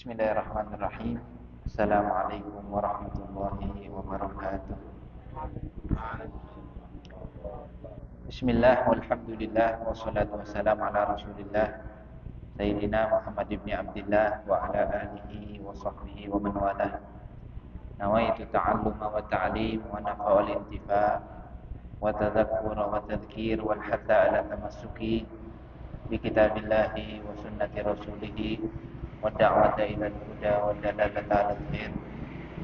Bismillahirrahmanirrahim. Assalamualaikum warahmatullahi wabarakatuh. Bismillah, walhamdulillah, wassalatu wassalamu ala rasulillah Sayyidina Muhammad ibn Abdillah wa ala alihi wa sahbihi wa man walah. Nawaitu ta'alluma wa ta'lim wa nafa wal intifa wa tadhakkura wa tadhkir wal hatta ala tamassuki bi kitabillahi wa sunnati rasulih wa da'wata ila al-huda wa dalalata ala al-khair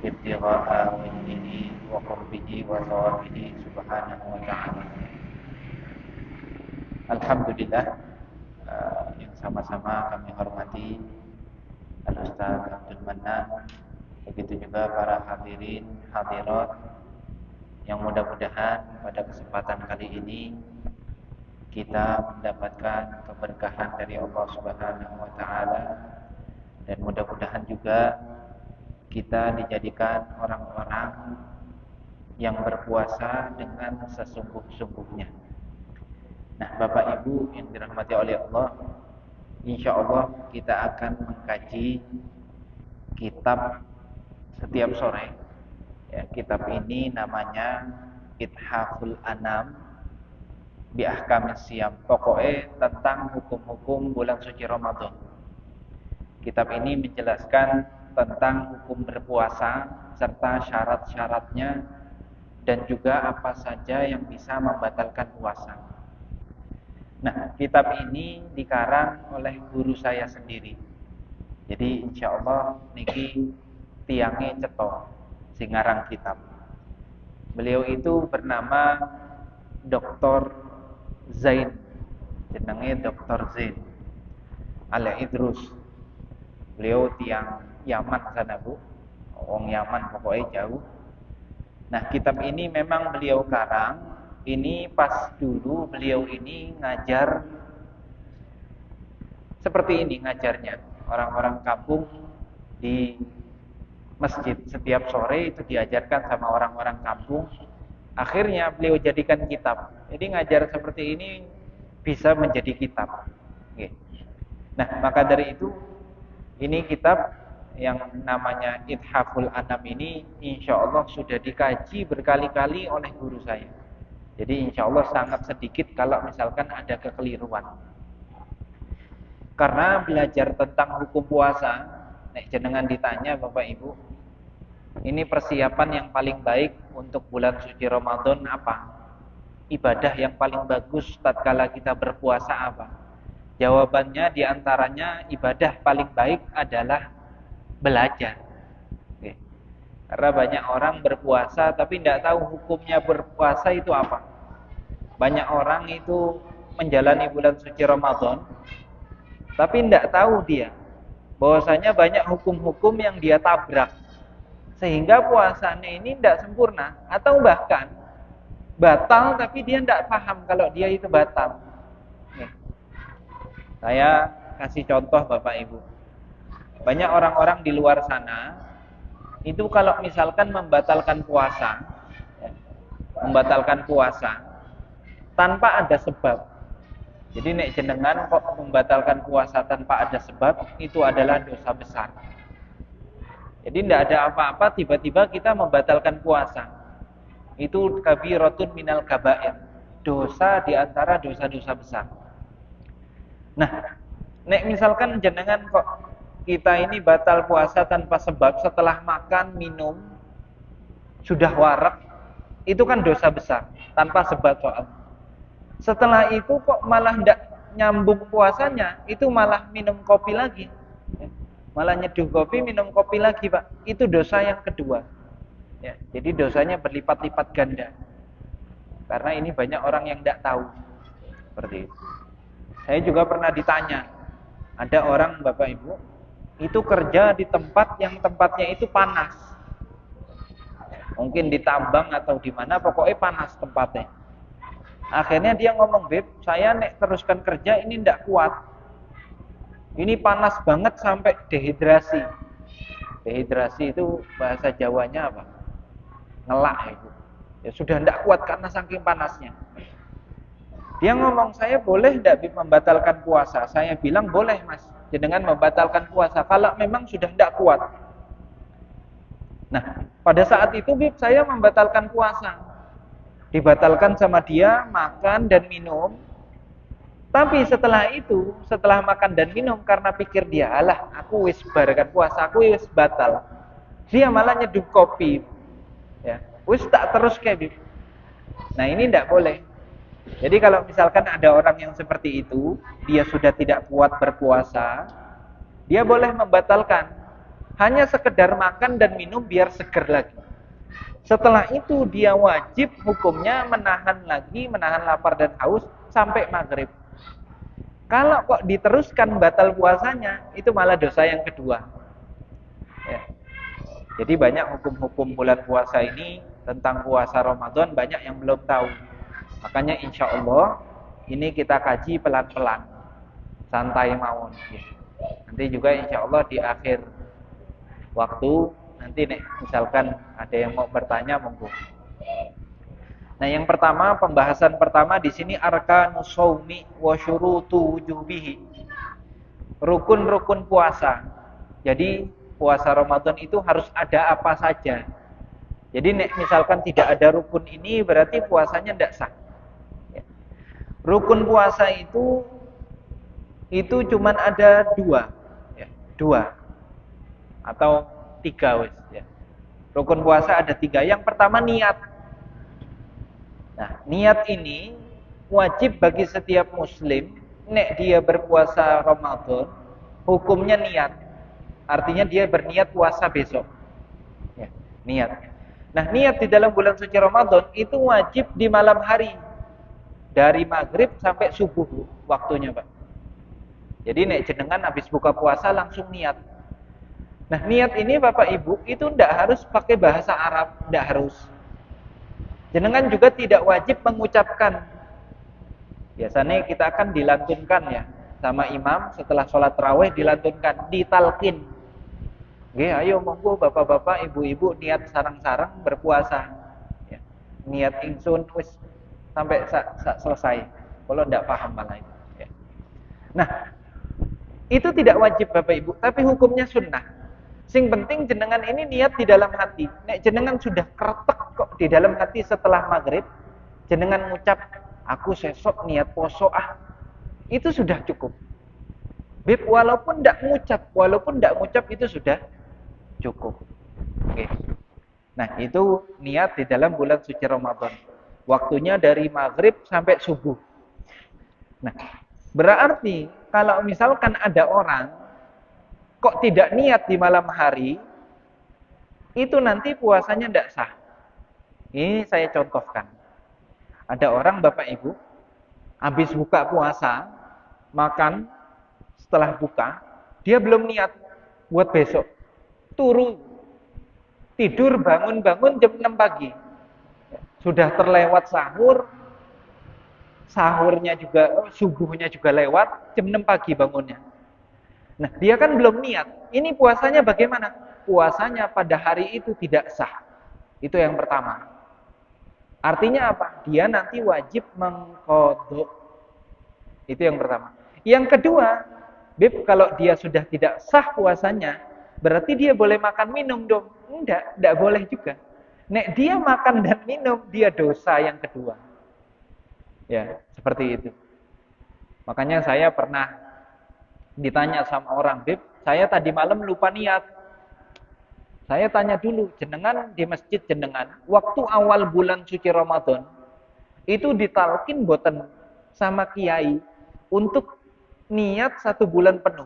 ibtigha'a wajhihi wa qurbihi wa thawabihi subhanahu wa ta'ala. Alhamdulillah, yang sama-sama kami hormati Al-Ustaz Abdul Mannan, begitu juga para hadirin hadirat yang mudah-mudahan pada kesempatan kali ini kita mendapatkan keberkahan dari Allah Subhanahu wa taala, dan mudah-mudahan juga kita dijadikan orang-orang yang berpuasa dengan sesungguh-sungguhnya. Nah, Bapak Ibu yang dirahmati oleh Allah, insya Allah kita akan mengkaji kitab setiap sore. Ya, kitab ini namanya Ithaful Anam bi Ahkamis Siyam. Pokoknya tentang hukum-hukum bulan suci Ramadan. Kitab ini menjelaskan tentang hukum berpuasa serta syarat-syaratnya dan juga apa saja yang bisa membatalkan puasa. Nah, kitab ini dikarang oleh guru saya sendiri. Jadi insya Allah niki tiangnya cetok sing ngarang kitab. Beliau itu bernama Dr. Zain, jenenge Dr. Zain Al-Idrus. Beliau tiang Yaman sana, Bu. Wong Yaman pokoknya jauh. Nah, kitab ini memang beliau karang. Ini pas dulu beliau ini ngajar seperti ini ngajarnya. Orang-orang kampung di masjid setiap sore itu diajarkan sama orang-orang kampung. Akhirnya beliau jadikan kitab. Jadi ngajar seperti ini bisa menjadi kitab. Oke. Nah, maka dari itu ini kitab yang namanya Ithaful Anam ini insya Allah sudah dikaji berkali-kali oleh guru saya. Jadi insya Allah sangat sedikit kalau misalkan ada kekeliruan. Karena belajar tentang hukum puasa, jenengan ditanya Bapak Ibu, ini persiapan yang paling baik untuk bulan suci Ramadan apa? Ibadah yang paling bagus tatkala kita berpuasa apa? Jawabannya diantaranya ibadah paling baik adalah belajar. Oke. Karena banyak orang berpuasa tapi tidak tahu hukumnya berpuasa itu apa. Banyak orang itu menjalani bulan suci Ramadan tapi tidak tahu dia bahwasanya banyak hukum-hukum yang dia tabrak, sehingga puasanya ini tidak sempurna atau bahkan batal tapi dia tidak paham kalau dia itu batal. Nih, saya kasih contoh Bapak Ibu. Banyak orang-orang di luar sana itu kalau misalkan membatalkan puasa, membatalkan puasa tanpa ada sebab. Jadi nek jenengan kok membatalkan puasa tanpa ada sebab, itu adalah dosa besar. Jadi tidak ada apa-apa tiba-tiba kita membatalkan puasa. Itu kabiratun minal kabair. Dosa di antara dosa-dosa besar. Nah, nek misalkan jenengan kok kita ini batal puasa tanpa sebab setelah makan, minum, sudah warak, itu kan dosa besar tanpa sebab soal. Setelah itu kok malah tidak nyambung puasanya, itu malah minum kopi lagi. Malah nyeduh kopi, minum kopi lagi, Pak. Itu dosa yang kedua. Ya, jadi dosanya berlipat-lipat ganda. Karena ini banyak orang yang tidak tahu. Seperti itu. Saya juga pernah ditanya, ada orang Bapak Ibu itu kerja di tempat yang tempatnya itu panas. Mungkin di tambang atau di mana, pokoknya panas tempatnya. Akhirnya dia ngomong, "Beb, saya nek teruskan kerja ini tidak kuat. Ini panas banget sampai dehidrasi." Dehidrasi itu bahasa Jawanya apa? Ngelak itu. Ya sudah tidak kuat karena saking panasnya. Dia ngomong, "Saya boleh tidak membatalkan puasa?" Saya bilang, "Boleh, Mas. jenengan membatalkan puasa kalau memang sudah tidak kuat. Nah, pada saat itu Bib, saya membatalkan puasa. Dibatalkan sama dia makan dan minum. Tapi setelah itu, setelah makan dan minum, karena pikir dia, alah aku wis barakan puasa, aku wis batal. Dia malah nyeduh kopi. Ya, wis tak terus kayak Bib. Nah, ini tidak boleh. Jadi kalau misalkan ada orang yang seperti itu, dia sudah tidak kuat berpuasa, dia boleh membatalkan. Hanya sekedar makan dan minum biar seger lagi. Setelah itu dia wajib hukumnya menahan lagi, menahan lapar dan haus sampai maghrib. Kalau kok diteruskan batal puasanya, itu malah dosa yang kedua. Ya. Jadi banyak hukum-hukum bulan puasa ini tentang puasa Ramadan banyak yang belum tahu. Makanya insya Allah ini kita kaji pelan-pelan, santai mawon. Nanti juga insya Allah di akhir waktu nanti nih misalkan ada yang mau bertanya monggo. Nah, yang pertama, pembahasan pertama di sini arkanus shaumi wa syurutu wujubihi. Rukun-rukun puasa. Jadi puasa Ramadan itu harus ada apa saja. Jadi nek misalkan tidak ada rukun ini berarti puasanya tidak sah. Rukun puasa itu cuman ada dua, ya, dua atau tiga wis. Ya. Rukun puasa ada tiga. Yang pertama niat. Nah, niat ini wajib bagi setiap muslim. Nek dia berpuasa Ramadan, hukumnya niat. Artinya dia berniat puasa besok. Ya, niat. Nah, niat di dalam bulan suci Ramadan itu wajib di malam hari. Dari maghrib sampai subuh waktunya, Pak. Jadi nek jenengan habis buka puasa langsung niat. Nah, niat ini Bapak Ibu itu tidak harus pakai bahasa Arab, tidak harus. Jenengan juga tidak wajib mengucapkan. Biasanya kita akan dilantunkan ya sama imam setelah sholat tarawih dilantunkan, ditalkin. Oke, ayo monggo bapak-bapak, ibu-ibu niat sarang-sarang berpuasa. Ya. Niat ingsun wis sampai selesai. Kalau tidak paham malah itu. Ya. Nah, itu tidak wajib Bapak Ibu, tapi hukumnya sunnah. Sing penting jenengan ini niat di dalam hati. Nek jenengan sudah kretek kok di dalam hati setelah maghrib, jenengan ngucap, aku sesok niat poso ah. Itu sudah cukup. Bib, walaupun tidak ngucap itu sudah cukup. Oke. Nah, itu niat di dalam bulan suci Ramadan. Waktunya dari maghrib sampai subuh. Nah, berarti kalau misalkan ada orang kok tidak niat di malam hari, itu nanti puasanya tidak sah. Ini saya contohkan. Ada orang Bapak Ibu, habis buka puasa, makan, setelah buka, dia belum niat buat besok. Turu, tidur, bangun-bangun jam 6 pagi. Sudah terlewat sahur, sahurnya juga, subuhnya juga lewat, jam 6 pagi bangunnya. Nah, dia kan belum niat. Ini puasanya bagaimana? Puasanya pada hari itu tidak sah. Itu yang pertama. Artinya apa? Dia nanti wajib mengqadha. Itu yang pertama. Yang kedua, Bib, kalau dia sudah tidak sah puasanya, berarti dia boleh makan minum dong. Tidak boleh juga. Nek dia makan dan minum, dia dosa yang kedua. Ya, seperti itu. Makanya saya pernah ditanya sama orang, Bib, saya tadi malam lupa niat. Saya tanya dulu, jenengan di masjid jenengan, waktu awal bulan suci Ramadan, itu ditalkin boten sama kiai untuk niat 1 bulan penuh.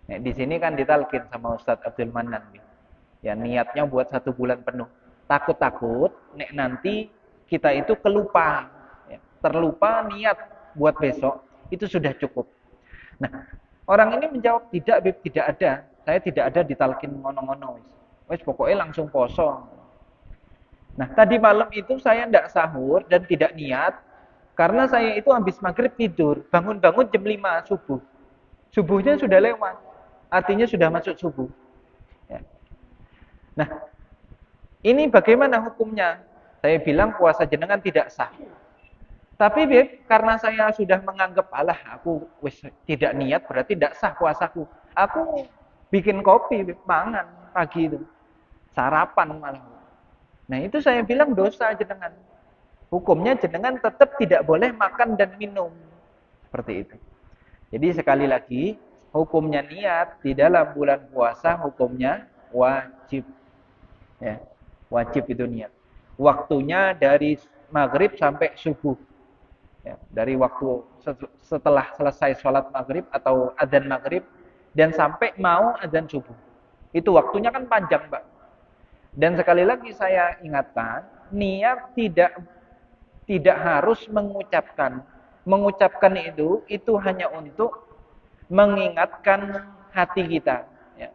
Nah, di sini kan ditalkin sama Ustadz Abdul Manan. Ya, niatnya buat 1 bulan penuh. Takut-takut, nek nanti kita itu kelupa. Ya, terlupa niat buat besok, itu sudah cukup. Nah, orang ini menjawab, tidak Bib, tidak ada. Saya tidak ada ditalkin ngono-ngono. Wes pokoknya langsung poso. Nah, tadi malam itu saya tidak sahur dan tidak niat karena saya itu habis maghrib tidur, bangun-bangun jam 5 subuh. Subuhnya sudah lewat. Artinya sudah masuk subuh. Ya. Nah, ini bagaimana hukumnya? Saya bilang puasa jenengan tidak sah. Tapi Beb, karena saya sudah menganggap alah aku wis tidak niat berarti tidak sah puasaku. Aku bikin kopi, Beb, mangan pagi itu. Sarapan malah. Nah, itu saya bilang dosa jenengan. Hukumnya jenengan tetap tidak boleh makan dan minum. Seperti itu. Jadi sekali lagi, hukumnya niat di dalam bulan puasa hukumnya wajib. Ya, wajib itu niat. Waktunya dari maghrib sampai subuh. Ya, dari waktu setelah selesai sholat maghrib atau adzan maghrib dan sampai mau adzan subuh. Itu waktunya kan panjang, Pak. Dan sekali lagi saya ingatkan, niat tidak harus mengucapkan. Mengucapkan itu hanya untuk mengingatkan hati kita. Ya.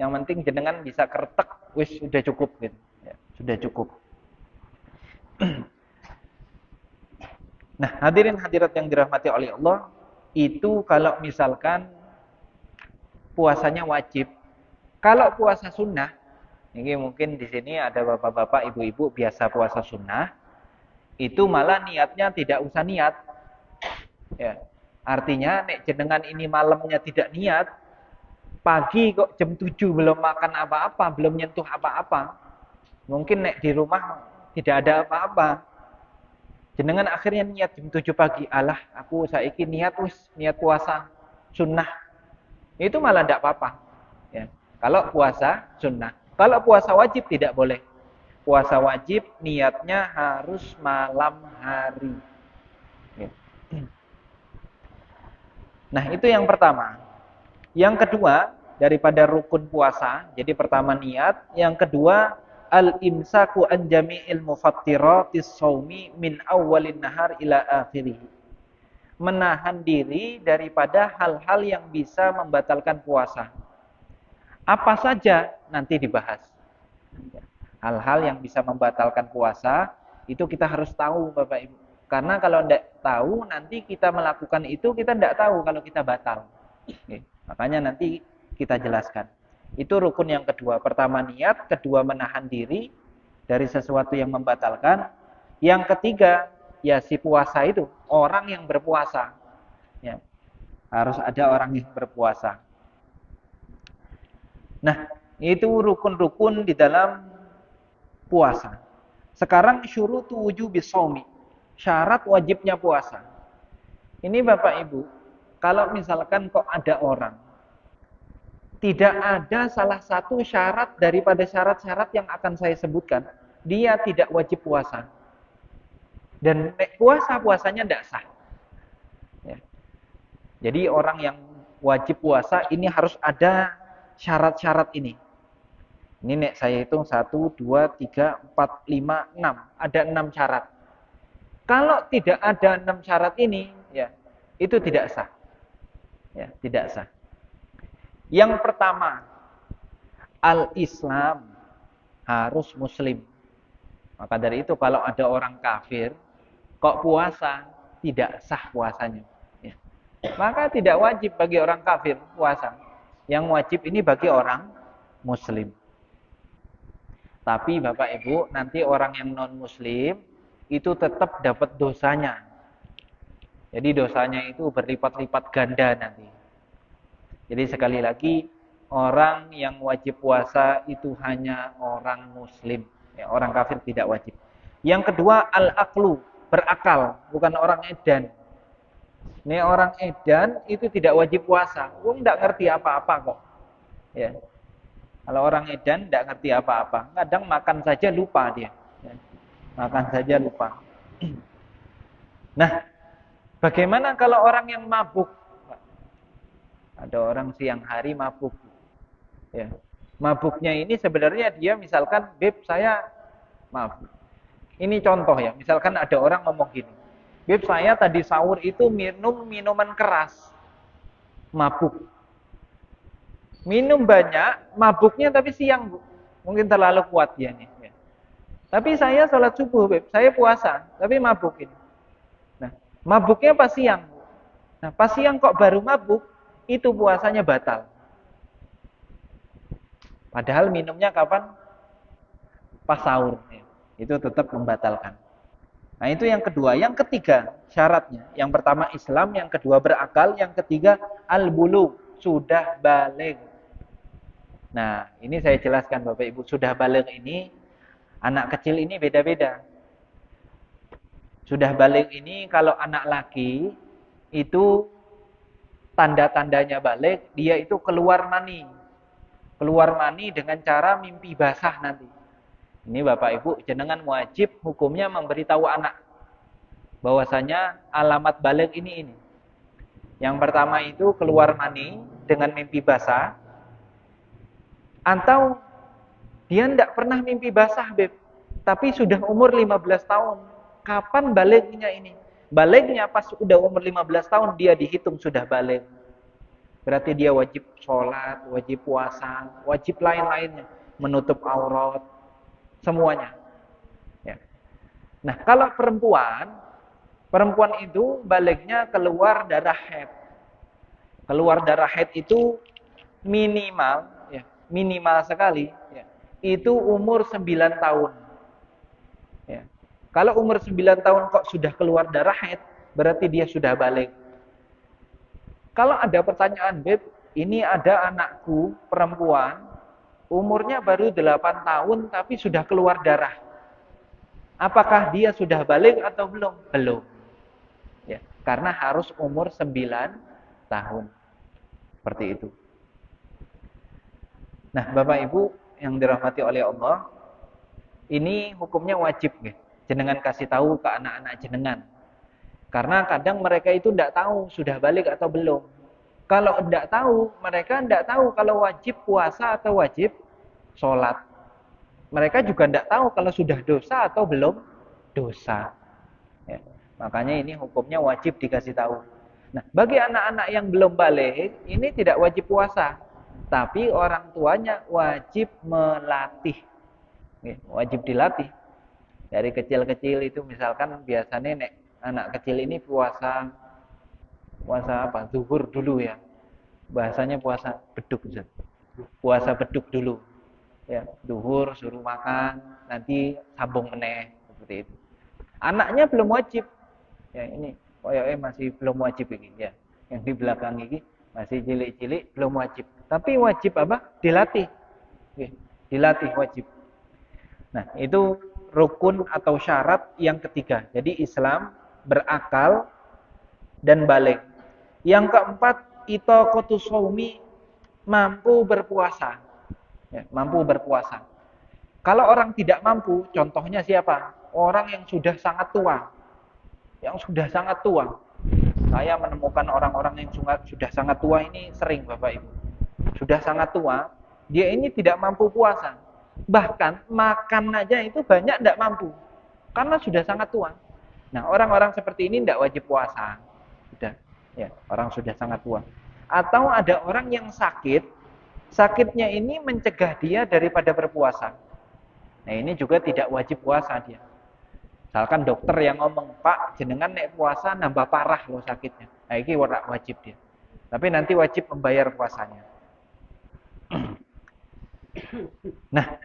Yang penting jenengan bisa kertek, wis sudah cukup gitu. Ya, sudah cukup. Nah, hadirin hadirat yang dirahmati oleh Allah, itu kalau misalkan puasanya wajib. Kalau puasa sunnah, ini mungkin di sini ada bapak-bapak, ibu-ibu biasa puasa sunnah, itu malah niatnya tidak usah niat. Ya. Artinya nek jenengan ini malamnya tidak niat, pagi kok jam 7 belum makan apa-apa, belum nyentuh apa-apa. Mungkin nek di rumah tidak ada apa-apa. Jenengan akhirnya niat jam 7 pagi, alah aku saiki niat puasa sunnah. Itu malah tidak apa-apa. Ya. Kalau puasa sunnah. Kalau puasa wajib tidak boleh. Puasa wajib niatnya harus malam hari. Ya. Nah, itu yang pertama. Yang kedua, daripada rukun puasa, jadi pertama niat, yang kedua al-imsaku an jami'il mufattiratis shaumi min awwalin nahar ila akhirih. Menahan diri daripada hal-hal yang bisa membatalkan puasa. Apa saja nanti dibahas. Hal-hal yang bisa membatalkan puasa itu kita harus tahu, Bapak Ibu. Karena kalau tidak tahu, nanti kita melakukan itu, kita tidak tahu kalau kita batal. Oke. Makanya nanti kita jelaskan. Itu rukun yang kedua. Pertama niat, kedua menahan diri dari sesuatu yang membatalkan. Yang ketiga, ya si puasa itu, orang yang berpuasa. Ya. Harus ada orang yang berpuasa. Nah, itu rukun-rukun di dalam puasa. Sekarang syurutu wujubis shaumi. Syarat wajibnya puasa. Ini Bapak Ibu, kalau misalkan kok ada orang, tidak ada salah satu syarat daripada syarat-syarat yang akan saya sebutkan, dia tidak wajib puasa. Dan puasanya tidak sah. Ya. Jadi orang yang wajib puasa ini harus ada syarat-syarat ini. Ini nek saya hitung 1, 2, 3, 4, 5, 6. Ada 6 syarat. Kalau tidak ada 6 syarat ini, ya, itu tidak sah. Ya, tidak sah. Yang pertama, al-Islam harus muslim. Maka dari itu kalau ada orang kafir kok puasa, tidak sah puasanya. Ya. Maka tidak wajib bagi orang kafir puasa. Yang wajib ini bagi orang muslim. Tapi Bapak Ibu, nanti orang yang non muslim itu tetap dapat dosanya. Jadi dosanya itu berlipat-lipat ganda nanti. Jadi sekali lagi, orang yang wajib puasa itu hanya orang muslim. Ya, orang kafir tidak wajib. Yang kedua, al-aqlu, berakal, bukan orang edan. Ini orang edan itu tidak wajib puasa. Tidak ngerti apa-apa kok. Ya. Kalau orang edan tidak ngerti apa-apa. Kadang makan saja lupa dia. Ya. Makan saja lupa. Nah, bagaimana kalau orang yang mabuk? Ada orang siang hari mabuk. Ya. Mabuknya ini sebenarnya dia misalkan, Beb saya mabuk. Ini contoh ya, misalkan ada orang ngomong gini. Beb saya tadi sahur itu minum minuman keras. Mabuk. Minum banyak, mabuknya tapi siang, Bu. Mungkin terlalu kuat dia nih. Ya. Tapi saya sholat subuh, Beb. Saya puasa, tapi mabuk ini. Nah, mabuknya pas siang. Nah, pas siang kok baru mabuk, itu puasanya batal. Padahal minumnya kapan? Pas sahur. Itu tetap membatalkan. Nah, itu yang kedua. Yang ketiga syaratnya. Yang pertama Islam, yang kedua berakal, yang ketiga al-bulugh, sudah baligh. Nah, ini saya jelaskan Bapak Ibu, sudah baligh ini anak kecil ini beda-beda. Sudah baligh ini kalau anak laki itu tanda-tandanya baligh, dia itu keluar mani. Keluar mani dengan cara mimpi basah nanti. Ini Bapak Ibu, jenengan wajib hukumnya memberitahu anak bahwasanya alamat baligh ini. Yang pertama itu keluar mani dengan mimpi basah, atau dia tidak pernah mimpi basah, Beb, tapi sudah umur 15 tahun. Kapan balighnya ini? Balighnya pas sudah umur 15 tahun dia dihitung sudah baligh. Berarti dia wajib sholat, wajib puasa, wajib lain-lainnya, menutup aurat, semuanya. Ya. Nah, kalau perempuan itu balighnya keluar darah haid. Keluar darah haid itu minimal, ya, minimal sekali, ya, itu umur 9 tahun. Ya. Kalau umur 9 tahun kok sudah keluar darah haid, berarti dia sudah baligh. Kalau ada pertanyaan, Beb, ini ada anakku perempuan, umurnya baru 8 tahun tapi sudah keluar darah. Apakah dia sudah baligh atau belum? Belum. Ya, karena harus umur 9 tahun. Seperti itu. Nah, Bapak Ibu yang dirahmati oleh Allah, ini hukumnya wajib, ya. Jenengan kasih tahu ke anak-anak jenengan. Karena kadang mereka itu tidak tahu sudah balik atau belum. Kalau tidak tahu, mereka tidak tahu kalau wajib puasa atau wajib sholat. Mereka juga tidak tahu kalau sudah dosa atau belum dosa. Ya. Makanya ini hukumnya wajib dikasih tahu. Nah, bagi anak-anak yang belum balik, ini tidak wajib puasa. Tapi orang tuanya wajib melatih. Ya, wajib dilatih. Dari kecil-kecil itu misalkan biasanya anak kecil ini puasa apa? Zuhur dulu ya. Bahasanya puasa beduk. Puasa beduk dulu. Ya, zuhur suruh makan, nanti sambung meneh seperti itu. Anaknya belum wajib. Ya, ini masih belum wajib ini ya. Yang di belakang ini masih cilik-cilik belum wajib. Tapi wajib apa? Dilatih. Ya, dilatih wajib. Nah, itu rukun atau syarat yang ketiga. Jadi Islam, berakal, dan baligh. Yang keempat, itaqatus shaumi, mampu berpuasa. Ya, mampu berpuasa. Kalau orang tidak mampu, contohnya siapa? Orang yang sudah sangat tua. Yang sudah sangat tua. Saya menemukan orang-orang yang sudah sangat tua ini sering, Bapak Ibu. Sudah sangat tua, dia ini tidak mampu puasa. Bahkan makan aja itu banyak tidak mampu. Karena sudah sangat tua. Nah, orang-orang seperti ini tidak wajib puasa. Sudah, ya, orang sudah sangat tua. Atau ada orang yang sakit, sakitnya ini mencegah dia daripada berpuasa. Nah, ini juga tidak wajib puasa dia. Misalkan dokter yang ngomong, Pak, jenengan nek puasa nambah parah loh sakitnya. Nah, ini wajib dia. Tapi nanti wajib membayar puasanya. Nah,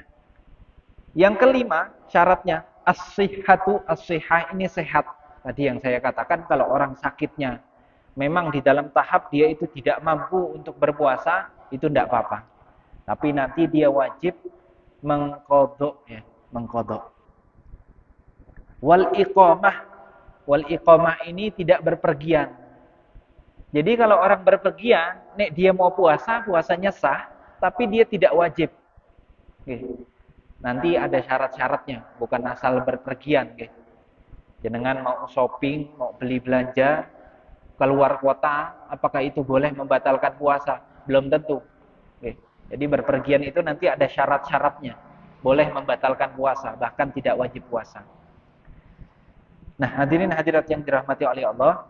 yang kelima syaratnya as-sihhatu, as-sihhah, ini sehat. Tadi yang saya katakan kalau orang sakitnya memang di dalam tahap dia itu tidak mampu untuk berpuasa, itu tidak apa-apa. Tapi nanti dia wajib mengqadha, ya, mengqadha. Wal iqamah ini tidak berpergian. Jadi kalau orang berpergian, nek dia mau puasa, puasanya sah, tapi dia tidak wajib. Oke. Nanti ada syarat-syaratnya, bukan asal berpergian. Oke. Jenengan mau shopping, mau beli belanja, keluar kota, apakah itu boleh membatalkan puasa? Belum tentu. Oke. Jadi berpergian itu nanti ada syarat-syaratnya. Boleh membatalkan puasa, bahkan tidak wajib puasa. Nah, hadirin hadirat yang dirahmati oleh Allah,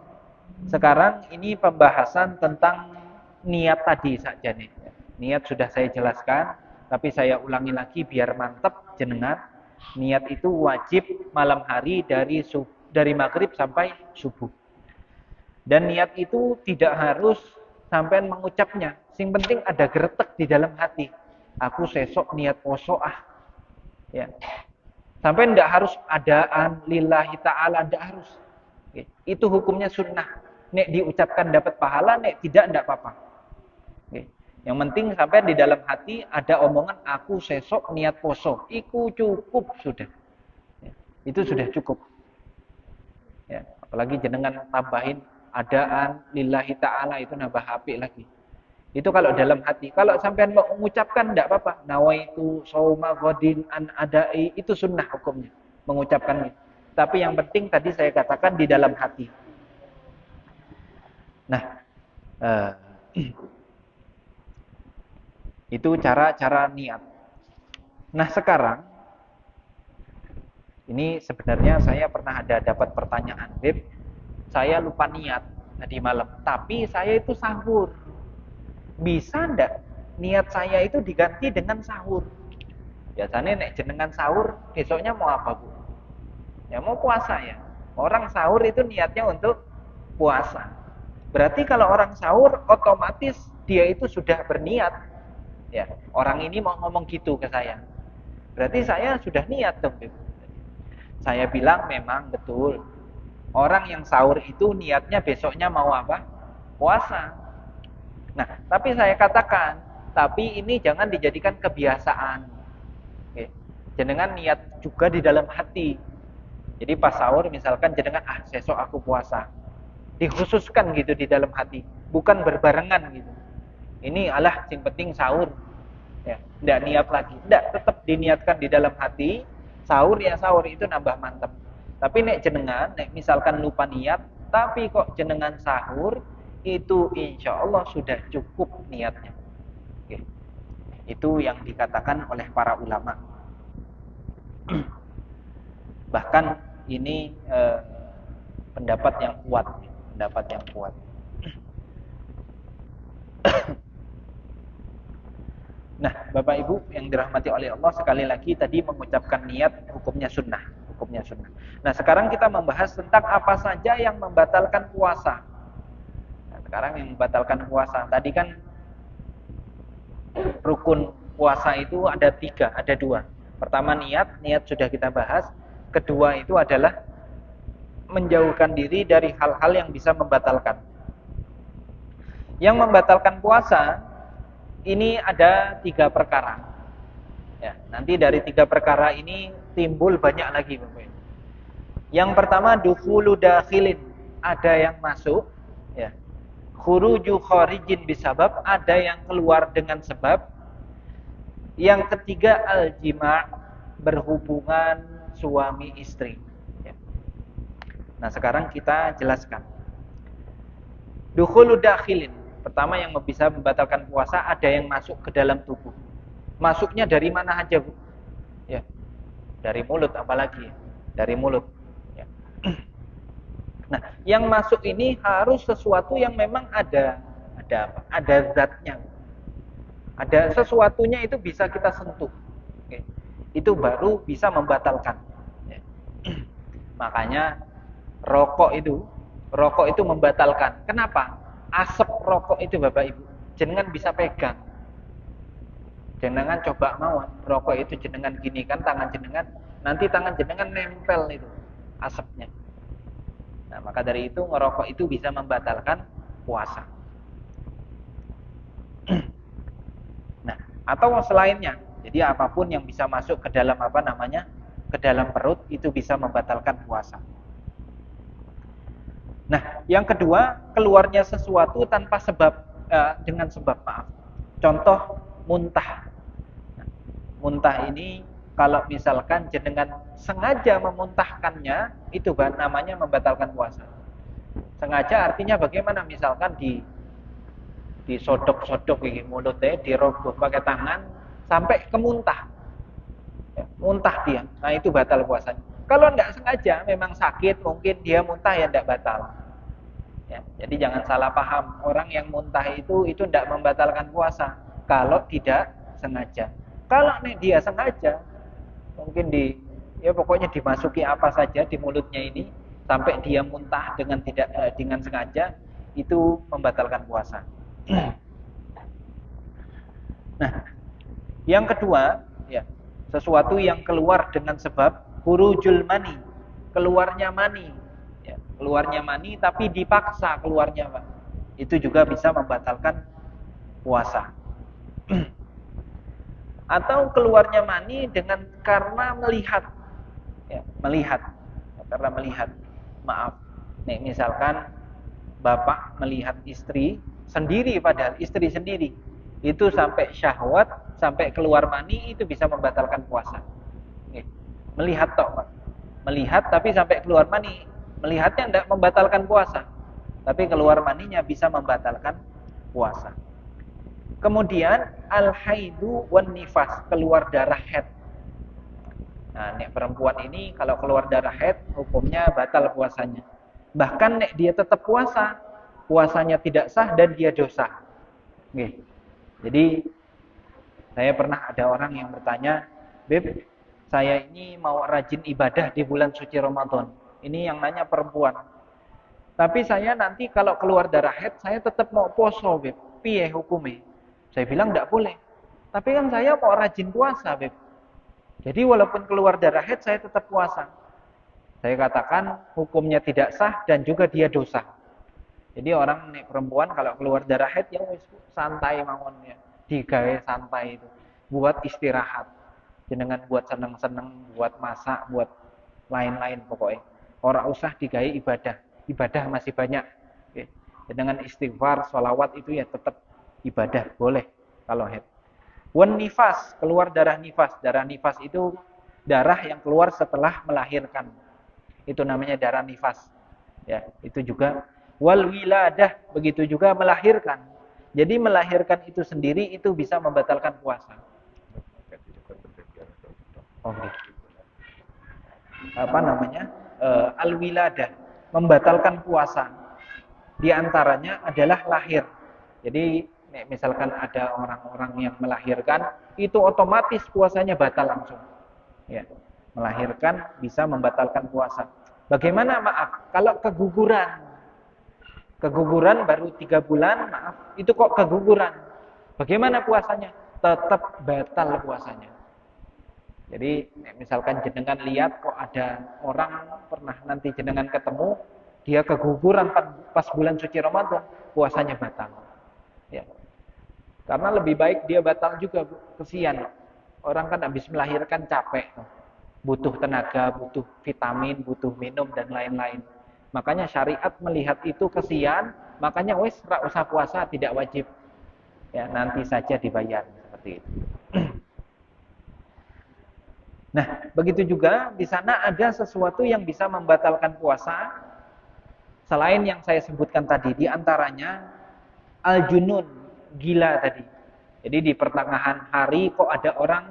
sekarang ini pembahasan tentang niat tadi saja nih. Niat sudah saya jelaskan, tapi saya ulangi lagi biar mantap jenengan. Niat itu wajib malam hari dari maghrib sampai subuh. Dan niat itu tidak harus sampai mengucapnya. Yang penting ada geretek di dalam hati. Aku sesok niat poso ah. Ya. Sampai ndak harus adaan lillahi ta'ala, ndak harus. Itu hukumnya sunnah. Nek diucapkan dapat pahala, nek tidak ndak apa-apa. Yang penting sampai di dalam hati ada omongan aku sesok niat poso. Iku cukup sudah. Itu sudah cukup. Ya, apalagi jenengan tambahin adaan lillahi ta'ala, itu nambah apik lagi. Itu kalau dalam hati. Kalau sampean mau mengucapkan enggak apa-apa. Nawaitu shauma ghadin an adai, itu sunnah hukumnya. Mengucapkan itu. Tapi yang penting tadi saya katakan di dalam hati. Nah, itu cara-cara niat. Nah, sekarang ini sebenarnya saya pernah ada dapat pertanyaan, Beb. Saya lupa niat tadi malam, tapi saya itu sahur. Bisa ndak niat saya itu diganti dengan sahur? Biasanya nek jenengan sahur, besoknya mau apa, Bu? Ya mau puasa ya. Orang sahur itu niatnya untuk puasa. Berarti kalau orang sahur otomatis dia itu sudah berniat. Ya, orang ini mau ngomong gitu ke saya. Berarti saya sudah niat dong, Bu. Saya bilang memang betul. Orang yang sahur itu niatnya besoknya mau apa? Puasa. Nah, tapi saya katakan, tapi ini jangan dijadikan kebiasaan. Oke. Jenengan niat juga di dalam hati. Jadi pas sahur misalkan jenengan, sesok aku puasa. Dikhususkan gitu di dalam hati, bukan berbarengan gitu. Ini yang penting sahur. Ya, enggak niat lagi. Enggak, tetap diniatkan di dalam hati. Sahur ya sahur, itu nambah mantap. Tapi nek jenengan, misalkan lupa niat, tapi kok jenengan sahur, itu insya Allah sudah cukup niatnya. Oke. Itu yang dikatakan oleh para ulama. Bahkan ini pendapat yang kuat, Nah, Bapak Ibu yang dirahmati oleh Allah, sekali lagi tadi mengucapkan niat hukumnya sunnah. Nah, sekarang kita membahas tentang apa saja yang membatalkan puasa. Nah, sekarang yang membatalkan puasa, tadi kan rukun puasa itu ada 3, ada 2. Pertama niat sudah kita bahas. Kedua itu adalah menjauhkan diri dari hal-hal yang bisa membatalkan. Yang membatalkan puasa ini ada 3 perkara. Ya, nanti dari 3 perkara ini timbul banyak lagi, Bapak. Yang pertama dukhulu dakhilin, ada yang masuk, ya. Khuruju kharijin bisabab, ada yang keluar dengan sebab. Yang ketiga al-jima', berhubungan suami istri. Ya. Nah, sekarang kita jelaskan. Dukhulu dakhilin, pertama yang bisa membatalkan puasa, ada yang masuk ke dalam tubuh. Masuknya dari mana aja, Bu? Ya. Dari mulut apalagi, dari mulut. Ya. Nah, yang masuk ini harus sesuatu yang memang ada apa? Ada zatnya. Ada sesuatunya itu bisa kita sentuh. Oke. Itu baru bisa membatalkan. Ya. Makanya rokok itu membatalkan. Kenapa? Asap rokok itu, Bapak Ibu, jenengan bisa pegang. Jenengan coba mawon, rokok itu jenengan gini kan tangan jenengan, nanti tangan jenengan nempel itu asapnya. Nah, maka dari itu ngerokok itu bisa membatalkan puasa. Nah, atau selainnya. Jadi apapun yang bisa masuk ke dalam ke dalam perut itu bisa membatalkan puasa. Nah, yang kedua, keluarnya sesuatu tanpa sebab, dengan sebab, maaf. Contoh muntah. Nah, muntah ini kalau misalkan jenengan sengaja memuntahkannya, itu namanya membatalkan puasa. Sengaja artinya bagaimana? Misalkan disodok-sodok gigi mulutnya, dirogoh pakai tangan sampai kemuntah. Ya, muntah dia. Nah, itu batal puasanya. Kalau tidak sengaja, memang sakit, mungkin dia muntah, ya tidak batal. Ya, jadi jangan salah paham. Orang yang muntah itu tidak membatalkan puasa kalau tidak sengaja. Kalau dia sengaja, mungkin pokoknya dimasuki apa saja di mulutnya ini sampai dia muntah dengan sengaja, itu membatalkan puasa. Nah, yang kedua, ya, sesuatu yang keluar dengan sebab khurujul mani, keluarnya mani. Ya, keluarnya mani tapi dipaksa keluarnya, Pak. Itu juga bisa membatalkan puasa. Atau keluarnya mani dengan karena melihat, ya, melihat, karena melihat, maaf, nih misalkan bapak melihat istri sendiri, padahal istri sendiri itu sampai syahwat, sampai keluar mani, itu bisa membatalkan puasa. Nih, melihat tok, Pak. Melihat tapi sampai keluar mani, melihatnya tidak membatalkan puasa, tapi keluar maninya bisa membatalkan puasa. Kemudian al-haidu wan nifas, keluar darah haid. Nah, nek perempuan ini kalau keluar darah haid hukumnya batal puasanya. Bahkan nek dia tetap puasa, puasanya tidak sah dan dia dosa. Oke. Jadi saya pernah ada orang yang bertanya, "Beb, saya ini mau rajin ibadah di bulan suci Ramadan." Ini yang nanya perempuan. "Tapi saya nanti kalau keluar darah haid saya tetap mau poso, Beb. Piye hukumnya?" Saya bilang enggak boleh. "Tapi kan saya mau rajin puasa, Beb. Jadi walaupun keluar darah haid saya tetap puasa." Saya katakan hukumnya tidak sah dan juga dia dosa. Jadi orang nih perempuan kalau keluar darah haid ya wis santai mawon ya. Digawe santai itu. Buat istirahat. Jenengan buat seneng-seneng, buat masak, buat lain-lain pokoknya. Ora usah digawe ibadah. Ibadah masih banyak. Oke. Dengan istighfar, sholawat itu ya tetap ibadah, boleh kalau haid. Wan nifas, keluar darah nifas. Darah nifas itu darah yang keluar setelah melahirkan. Itu namanya darah nifas. Ya, itu juga wal wiladah, begitu juga melahirkan. Jadi melahirkan itu sendiri itu bisa membatalkan puasa. Oke. Apa namanya? Al wiladah, membatalkan puasa. Di antaranya adalah lahir. Jadi misalkan ada orang-orang yang melahirkan, itu otomatis puasanya batal langsung. Ya, melahirkan bisa membatalkan puasa. Bagaimana maaf, kalau keguguran? Keguguran baru 3 bulan, maaf, itu kok keguguran. Bagaimana puasanya? Tetap batal puasanya. Jadi misalkan jenengan lihat kok ada orang pernah nanti jenengan ketemu, dia keguguran pas bulan suci Ramadan, puasanya batal. Ya. Karena lebih baik dia batal juga, Bu. Kesian. Orang kan habis melahirkan capek. Butuh tenaga, butuh vitamin, butuh minum dan lain-lain. Makanya syariat melihat itu kesian, makanya wis ra usah puasa, tidak wajib. Ya, nanti saja dibayar seperti itu. Nah, begitu juga di sana ada sesuatu yang bisa membatalkan puasa selain yang saya sebutkan tadi, di antaranya al-junun, gila tadi. Jadi di pertengahan hari kok ada orang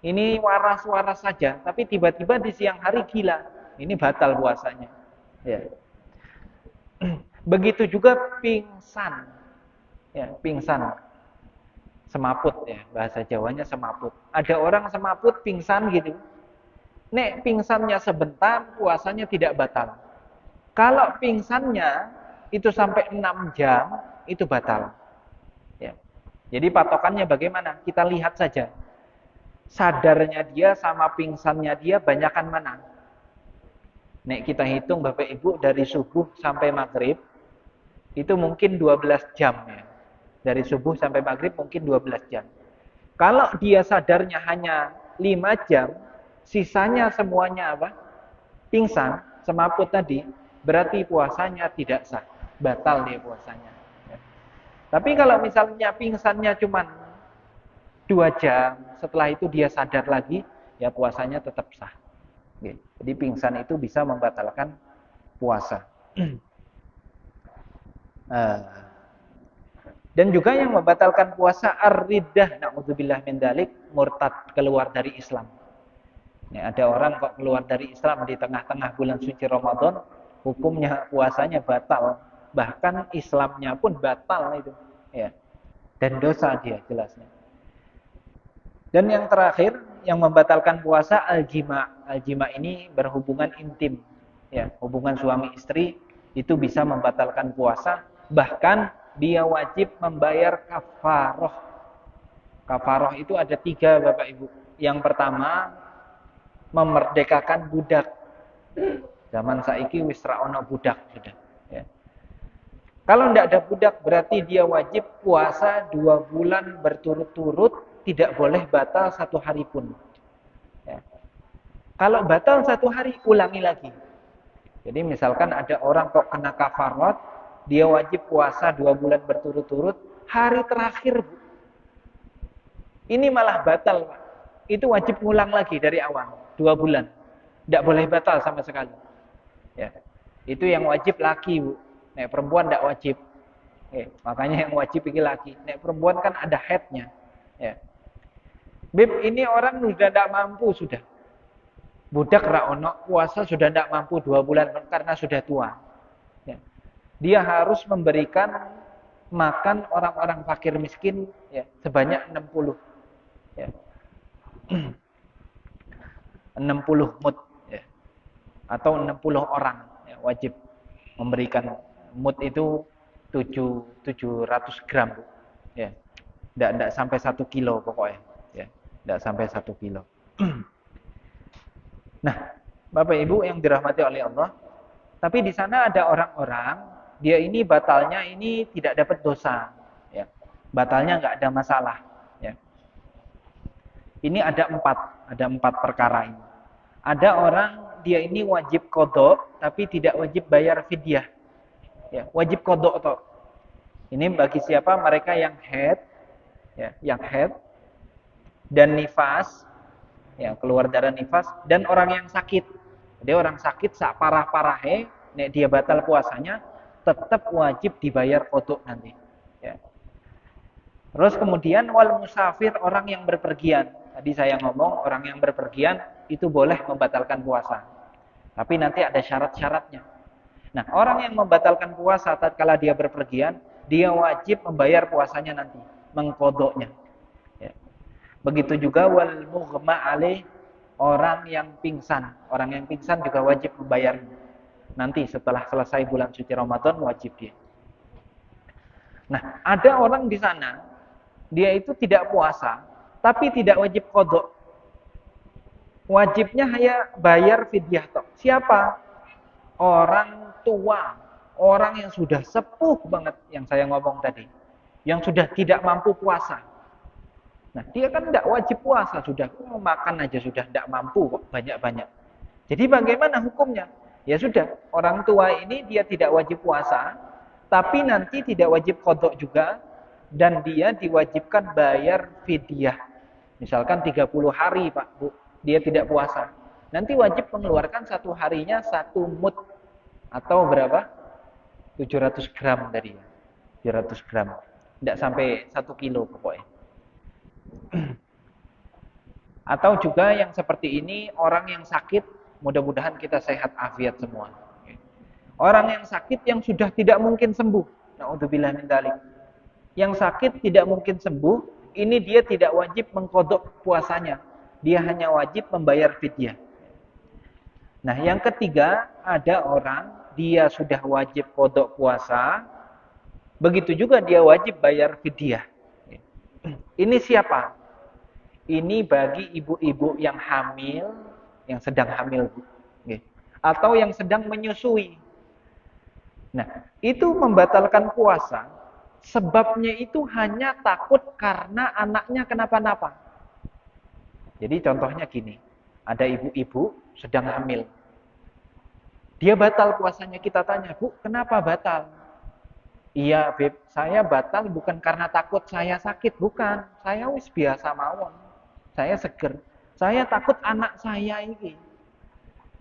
ini waras-waras saja, tapi tiba-tiba di siang hari gila. Ini batal puasanya. Ya. Begitu juga pingsan. Ya, pingsan. Semaput ya, bahasa Jawanya semaput. Ada orang semaput pingsan gitu. Nek pingsannya sebentar, puasanya tidak batal. Kalau pingsannya itu sampai 6 jam, itu batal. Ya. Jadi patokannya bagaimana? Kita lihat saja. Sadarnya dia sama pingsannya dia banyakan mana? Nek kita hitung Bapak Ibu dari subuh sampai maghrib, itu mungkin 12 jam ya. Dari subuh sampai maghrib mungkin 12 jam. Kalau dia sadarnya hanya 5 jam, sisanya semuanya apa? Pingsan, semaput tadi, berarti puasanya tidak sah. Batal dia puasanya. Ya. Tapi kalau misalnya pingsannya cuma 2 jam, setelah itu dia sadar lagi, ya puasanya tetap sah. Jadi pingsan itu bisa membatalkan puasa. Dan juga yang membatalkan puasa ar-riddah, na'udzubillah min dzalik, murtad, keluar dari Islam. Ya, ada orang kok keluar dari Islam di tengah-tengah bulan suci Ramadan, hukumnya puasanya batal, bahkan Islamnya pun batal itu, ya. Dan dosa dia jelasnya. Dan yang terakhir yang membatalkan puasa al-jima. Al-jima ini berhubungan intim, ya, hubungan suami istri itu bisa membatalkan puasa, bahkan dia wajib membayar kafaroh. Kafaroh itu ada 3 Bapak Ibu. Yang pertama, memerdekakan budak. Zaman saiki wis ra ono budak sudah. Ya. Kalau tidak ada budak berarti dia wajib puasa 2 bulan berturut-turut, tidak boleh batal 1 hari pun. Ya. Kalau batal 1 hari, ulangi lagi. Jadi misalkan ada orang kok kena kafarat, dia wajib puasa 2 bulan berturut-turut, hari terakhir ini malah batal, Pak. Itu wajib ngulang lagi dari awal, 2 bulan. Tidak boleh batal sama sekali. Ya. Itu yang wajib laki, Bu. Nek perempuan tidak wajib. Makanya yang wajib ini laki. Nek perempuan kan ada headnya. Ya. Bib, ini orang sudah tidak mampu sudah. Budak ra ono puasa sudah tidak mampu 2 bulan karena sudah tua. Ya. Dia harus memberikan makan orang-orang fakir miskin ya, sebanyak 60. Ya. 60 mud ya. Atau 60 orang ya, wajib memberikan mud itu 700 gram. Ya. Tidak sampai 1 kilo pokoknya. Ya. Tidak sampai 1 kilo. Nah, Bapak Ibu yang dirahmati oleh Allah, tapi di sana ada orang-orang, dia ini batalnya ini tidak dapat dosa, ya. Batalnya nggak ada masalah, ya. Ini ada 4 perkara ini. Ada orang dia ini wajib qadha, tapi tidak wajib bayar fidyah, ya. Wajib qadha toh. Ini bagi siapa? Mereka yang haid, ya, yang haid dan nifas. Ya, keluar darah nifas dan orang yang sakit. Jadi orang sakit sak parah-parahe, nek dia batal puasanya tetap wajib dibayar qadha nanti. Ya. Terus kemudian wal musafir, orang yang berpergian. Tadi saya ngomong orang yang berpergian itu boleh membatalkan puasa. Tapi nanti ada syarat-syaratnya. Nah, orang yang membatalkan puasa tatkala dia berpergian, dia wajib membayar puasanya nanti, mengqadhanya. Begitu juga wal mughma alaih, orang yang pingsan. Orang yang pingsan juga wajib membayarnya. Nanti setelah selesai bulan suci Ramadan wajib dia. Nah, ada orang di sana dia itu tidak puasa, tapi tidak wajib qadha. Wajibnya hanya bayar fidyah toh. Siapa? Orang tua, orang yang sudah sepuh banget yang saya ngomong tadi, yang sudah tidak mampu puasa. Nah, dia kan tidak wajib puasa, sudah makan aja sudah tidak mampu kok banyak-banyak. Jadi bagaimana hukumnya? Ya sudah, orang tua ini dia tidak wajib puasa, tapi nanti tidak wajib qadha juga, dan dia diwajibkan bayar fidyah. Misalkan 30 hari Pak Bu, dia tidak puasa. Nanti wajib mengeluarkan 1 harinya 1 mud. Atau berapa? 700 gram tadi. 700 gram. Tidak sampai 1 kilo pokoknya. Atau juga yang seperti ini, orang yang sakit, mudah-mudahan kita sehat afiat semua. Orang yang sakit yang sudah tidak mungkin sembuh, naudzubillah min dzalik. Yang sakit tidak mungkin sembuh, ini dia tidak wajib mengqadha puasanya. Dia hanya wajib membayar fidyah. Nah, yang ketiga, ada orang dia sudah wajib qadha puasa, begitu juga dia wajib bayar fidyah. Ini siapa? Ini bagi ibu-ibu yang hamil, yang sedang hamil, atau yang sedang menyusui. Nah, itu membatalkan puasa, sebabnya itu hanya takut karena anaknya kenapa-napa. Jadi contohnya gini, ada ibu-ibu sedang hamil. Dia batal puasanya, kita tanya, Bu, kenapa batal? Iya, Beb, saya batal bukan karena takut saya sakit, bukan. Saya wis biasa mawon. Saya seger. Saya takut anak saya ini.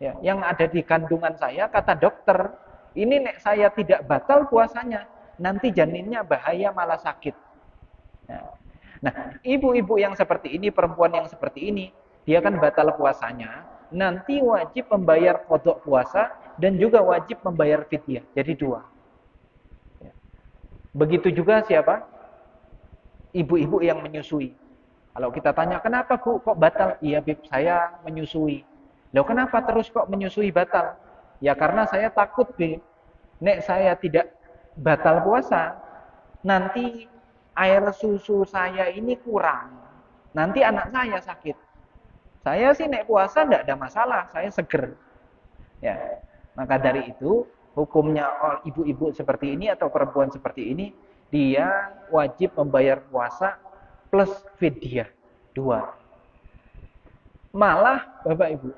Ya, yang ada di kandungan saya, kata dokter, ini nek saya tidak batal puasanya, nanti janinnya bahaya malah sakit. Nah, ibu-ibu yang seperti ini, perempuan yang seperti ini, dia kan batal puasanya, nanti wajib membayar qadha puasa dan juga wajib membayar fidyah. Jadi 2. Begitu juga siapa? Ibu-ibu yang menyusui. Kalau kita tanya, kenapa Bu kok batal? Iya Bib, saya menyusui. Loh kenapa terus kok menyusui batal? Ya karena saya takut Bib. Nek saya tidak batal puasa, nanti air susu saya ini kurang. Nanti anak saya sakit. Saya sih nek puasa enggak ada masalah, saya seger. Ya. Maka dari itu, hukumnya ibu-ibu seperti ini atau perempuan seperti ini, dia wajib membayar puasa plus fidyah 2. Malah Bapak Ibu,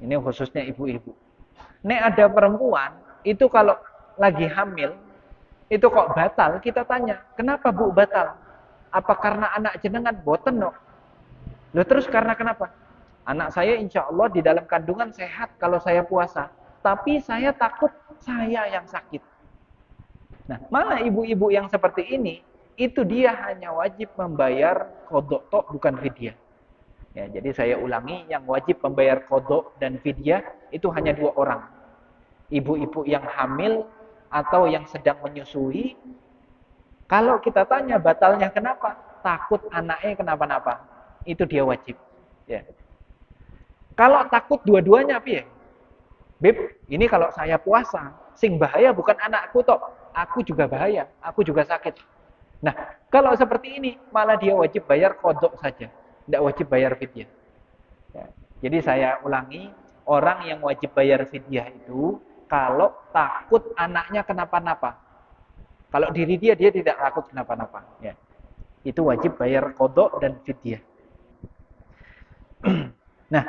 ini khususnya ibu-ibu. Nek ada perempuan, itu kalau lagi hamil, itu kok batal, kita tanya, kenapa Bu batal? Apa karena anak jenengan boten no? Loh terus karena kenapa? Anak saya insya Allah di dalam kandungan sehat kalau saya puasa. Tapi saya takut saya yang sakit. Nah, mana ibu-ibu yang seperti ini, itu dia hanya wajib membayar qadha tok bukan fidyah. Ya, jadi saya ulangi, yang wajib membayar qadha dan fidyah itu hanya 2 orang. Ibu-ibu yang hamil atau yang sedang menyusui. Kalau kita tanya batalnya kenapa? Takut anaknya kenapa-napa. Itu dia wajib. Ya. Kalau takut dua-duanya piye? Beb, ini kalau saya puasa, sing bahaya bukan anakku tok, aku juga bahaya, aku juga sakit. Nah, kalau seperti ini malah dia wajib bayar qadha saja, tidak wajib bayar fidyah. Ya. Jadi saya ulangi, orang yang wajib bayar fidyah itu kalau takut anaknya kenapa-napa. Kalau diri dia tidak takut kenapa-napa. Ya. Itu wajib bayar qadha dan fidyah. Nah,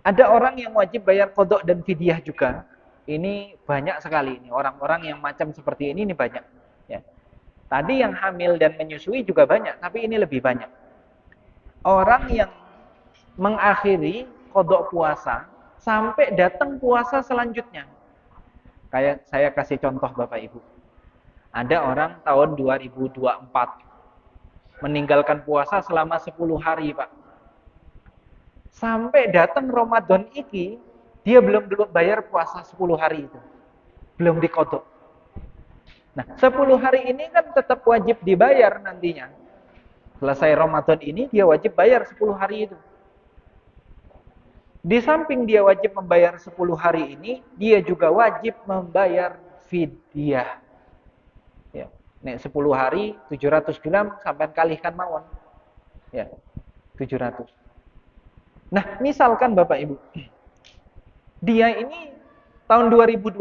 ada orang yang wajib bayar qadha dan fidyah juga. Ini banyak sekali ini orang-orang yang macam seperti ini banyak. Ya. Tadi yang hamil dan menyusui juga banyak, tapi ini lebih banyak. Orang yang mengakhiri qadha puasa sampai datang puasa selanjutnya. Kayak saya kasih contoh Bapak Ibu. Ada orang tahun 2024 meninggalkan puasa selama 10 hari, Pak. Sampai datang Ramadan iki, dia belum bayar puasa 10 hari itu. Belum diqadha. Nah, 10 hari ini kan tetap wajib dibayar nantinya. Selesai Ramadan ini, dia wajib bayar 10 hari itu. Di samping dia wajib membayar 10 hari ini, dia juga wajib membayar fidyah. Ya. Nek 10 hari, 700 gram, sampai kalikan mawon. Ya, 700. Nah, misalkan Bapak Ibu, dia ini tahun 2025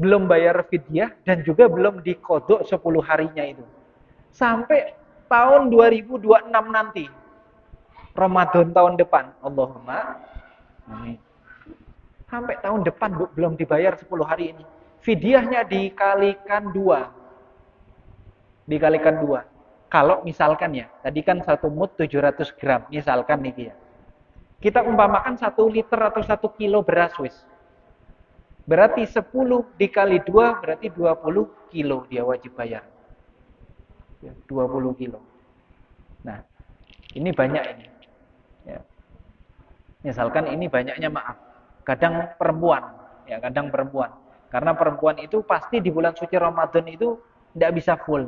belum bayar fidyah dan juga belum diqadha 10 harinya itu. Sampai tahun 2026 nanti, Ramadan tahun depan, Allahumma amin. Sampai tahun depan belum dibayar 10 hari ini. Fidyahnya dikalikan 2. Dikalikan 2. Kalau misalkan ya, tadi kan 1 mud 700 gram, misalkan nih ya. Kita umpamakan 1 liter atau 1 kilo beras wis. Berarti 10 dikali 2 berarti 20 kilo dia wajib bayar. 20 kilo. Nah, ini banyak ini. Ya. Misalkan ini banyaknya maaf. Kadang perempuan, ya kadang perempuan. Karena perempuan itu pasti di bulan suci Ramadan itu tidak bisa full.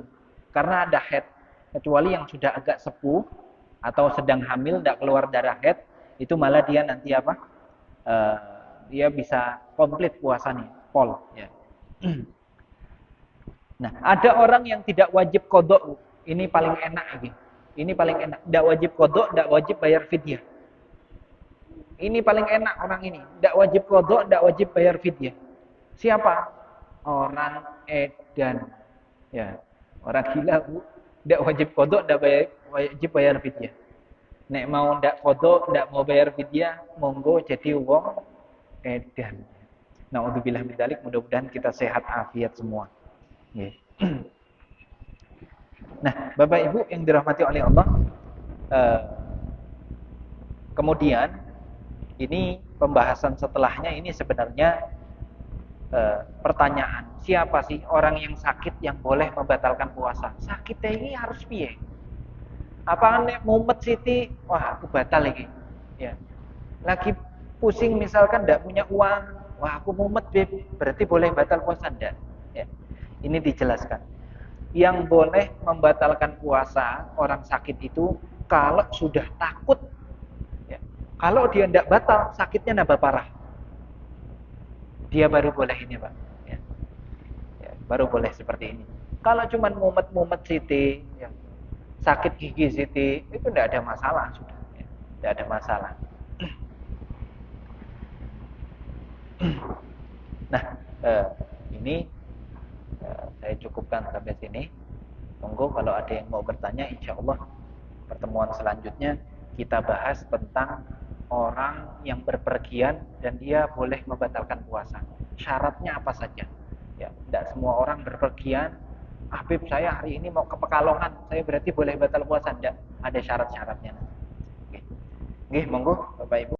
Karena ada haid. Kecuali yang sudah agak sepuh atau sedang hamil tidak keluar darah haid, itu malah dia nanti apa? Dia bisa komplit puasanya, pol. Ya. Nah, ada orang yang tidak wajib qadha. Ini paling enak ini. Ini paling enak. Tidak wajib qadha, tidak wajib bayar fidyah. Ini paling enak orang ini. Tidak wajib qadha, tidak wajib bayar fidyah. Siapa? Orang edan. Ya, orang gila, Bu. Tidak wajib qadha, tidak wajib bayar fidyah. Nek mau tidak qadha, tidak mau bayar fidyah, monggo jadi wong edan. Nauzubillah min dzalik, mudah-mudahan kita sehat afiat semua. Yeah. Nah, Bapak Ibu yang dirahmati oleh Allah, kemudian ini pembahasan setelahnya ini sebenarnya pertanyaan, siapa sih orang yang sakit yang boleh membatalkan puasa? Sakitnya ini harus piye? Apaan nek mumet siti, wah aku batal lagi. Ya. Lagi pusing misalkan tidak punya uang, wah aku mumet beb, berarti boleh batal puasa enggak? Ya. Ini dijelaskan. Yang boleh membatalkan puasa orang sakit itu kalau sudah takut. Ya. Kalau dia tidak batal, sakitnya nambah parah. Dia baru boleh ini, Pak. Ya. Ya, baru boleh seperti ini. Kalau cuma mumet-mumet siti, ya, sakit gigi siti, itu tidak ada masalah sudah. Ya. tidak ada masalah. Nah, ini saya cukupkan sampai sini. Monggo kalau ada yang mau bertanya, insya Allah pertemuan selanjutnya kita bahas tentang orang yang berpergian dan dia boleh membatalkan puasa. Syaratnya apa saja? Ya, tidak semua orang berpergian. Habib, saya hari ini mau ke Pekalongan, saya berarti boleh batal puasa? Tidak, ada syarat-syaratnya. Oke, monggo Bapak Ibu.